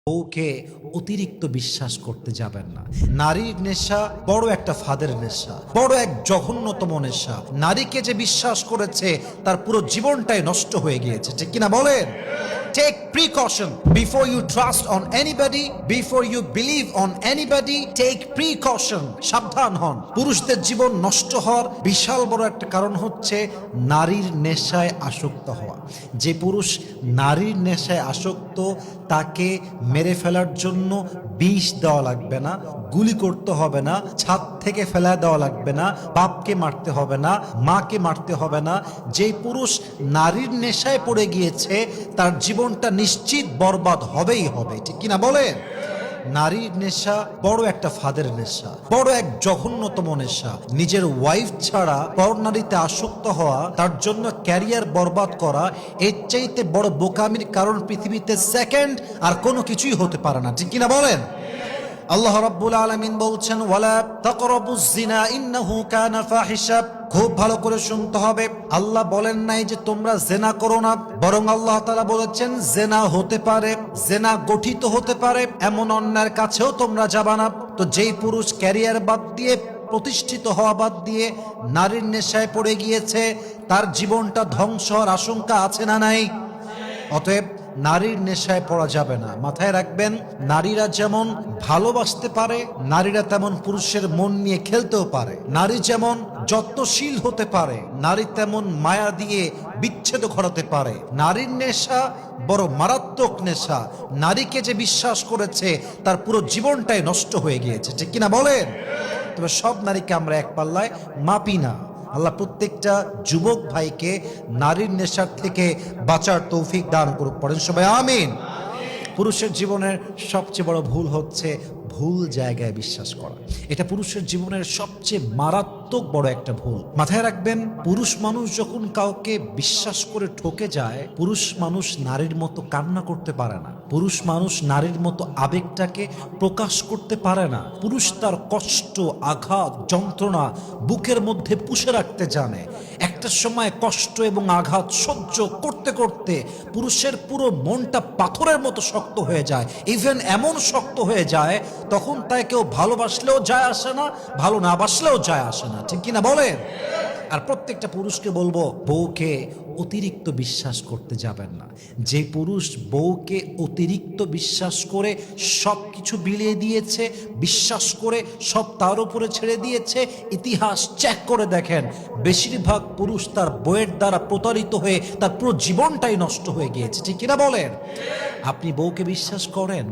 বউকে অতিরিক্ত বিশ্বাস করতে যাবেন না। নারীর নেশা বড় একটা ফাঁদের নেশা, বড় এক জঘন্যতম নেশা। নারীকে যে বিশ্বাস করেছে তার পুরো জীবনটাই নষ্ট হয়ে গিয়েছে, ঠিক কিনা বলেন? Take precaution before you trust on anybody, before you believe on anybody. Take precaution. সাবধান হন। পুরুষদের জীবন নষ্ট হওয়ার বিশাল বড় একটা কারণ হচ্ছে নারীর নেশায় আসক্ত হওয়া। যে পুরুষ নারীর নেশায় আসক্ত তাকে মেরে ফেলার জন্য বিষ দেওয়া লাগবে না, গুলি করতে হবে না, ছাদ থেকে ফেলা দেওয়া লাগবে না, বাপকে মারতে হবে না, মাকে মারতে হবে না। যে পুরুষ নারীর নেশায় পড়ে গিয়েছে তার জীবনটা নিশ্চিত বরবাদ হবেই হবে, ঠিক কিনা বলেন? নারীর নেশা বড় একটা ফাঁদের নেশা, বড় এক জঘন্যতম নেশা। নিজের ওয়াইফ ছাড়া পর নারীতে আসক্ত হওয়া, তার জন্য ক্যারিয়ার বরবাদ করা, এর চাইতে বড় বোকামির কারণ পৃথিবীতে সেকেন্ড আর কোনো কিছুই হতে পারে না, ঠিক কিনা বলেন? আল্লাহ রাব্বুল আলামিন বলছেন, ওয়ালা তাকরাবুজ জিনা ইন্নাহু কানা ফাহিশা। খুব ভালো করে শুনতে হবে। আল্লাহ বলেন নাই যে তোমরা জেনা করো না, বরং আল্লাহ তাআলা বলেছেন জেনা হতে পারে, জেনা গঠিত হতে পারে, এমন অন্যায়ের কাছেও তোমরা যাবা না। তো যেই পুরুষ ক্যারিয়ার বাদ দিয়ে, প্রতিষ্ঠিত হওয়া বাদ দিয়ে নারীর নেশায় পড়ে গিয়েছে, তার জীবনটা ধ্বংস হওয়ার আশঙ্কা আছে না নাই? অতএব নারীর নেশায় পড়া যাবে না। মাথায় রাখবেন, নারীরা যেমন ভালোবাসতে পারে, নারীরা তেমন পুরুষের মন নিয়ে খেলতেও পারে। নারী যেমন যত্নশীল হতে পারে, নারী তেমন মায়া দিয়ে বিচ্ছেদ ঘটাতে পারে। নারীর নেশা বড় মারাত্মক নেশা। নারীকে যে বিশ্বাস করেছে তার পুরো জীবনটাই নষ্ট হয়ে গিয়েছে, ঠিক কিনা বলেন? তবে সব নারীকে আমরা এক পাল্লায় মাপি না। আল্লাহ প্রত্যেকটা যুবক ভাইকে নারীর নেশার থেকে বাঁচার তৌফিক দান করুক, পড়েন সবাই আমিন। পুরুষের জীবনের সবচেয়ে বড় ভুল হচ্ছে ভুল জায়গায় বিশ্বাস করা। এটা পুরুষের জীবনের সবচেয়ে মারাত্মক বড় একটা ভুল। মাথায় রাখবেন, পুরুষ মানুষ যখন কাউকে বিশ্বাস করে ঠকে যায়, পুরুষ মানুষ নারীর মতো কান্না করতে পারে না, পুরুষ মানুষ নারীর মতো আবেগটাকে প্রকাশ করতে পারে না। পুরুষ তার কষ্ট, আঘাত, যন্ত্রণা বুকের মধ্যে পুষে রাখতে জানে। একটা সময় কষ্ট এবং আঘাত সহ্য করতে করতে পুরুষের পুরো মনটা পাথরের মতো শক্ত হয়ে যায়। ইভেন এমন শক্ত হয়ে যায় তখন তাই কেউ ভালোবাসলেও যায় আসে না, ভালো না বাসলেও যায় আসে না, ঠিক কিনা বলেন? আর প্রত্যেকটা পুরুষকে বলবো, বউকে অতিরিক্ত বিশ্বাস করতে যাবেন না। যে পুরুষ বউকে অতিরিক্ত বিশ্বাস করে সব কিছু বিলিয়ে দিয়েছে, বিশ্বাস করে সব তার উপরে ছেড়ে দিয়েছে, ইতিহাস চেক করে দেখেন বেশিরভাগ পুরুষ তার বউয়ের দ্বারা প্রতারিত হয়ে তার পুরো জীবনটাই নষ্ট হয়ে গিয়েছে, ঠিক কিনা বলেন? আপনি বউকে বিশ্বাস করেন?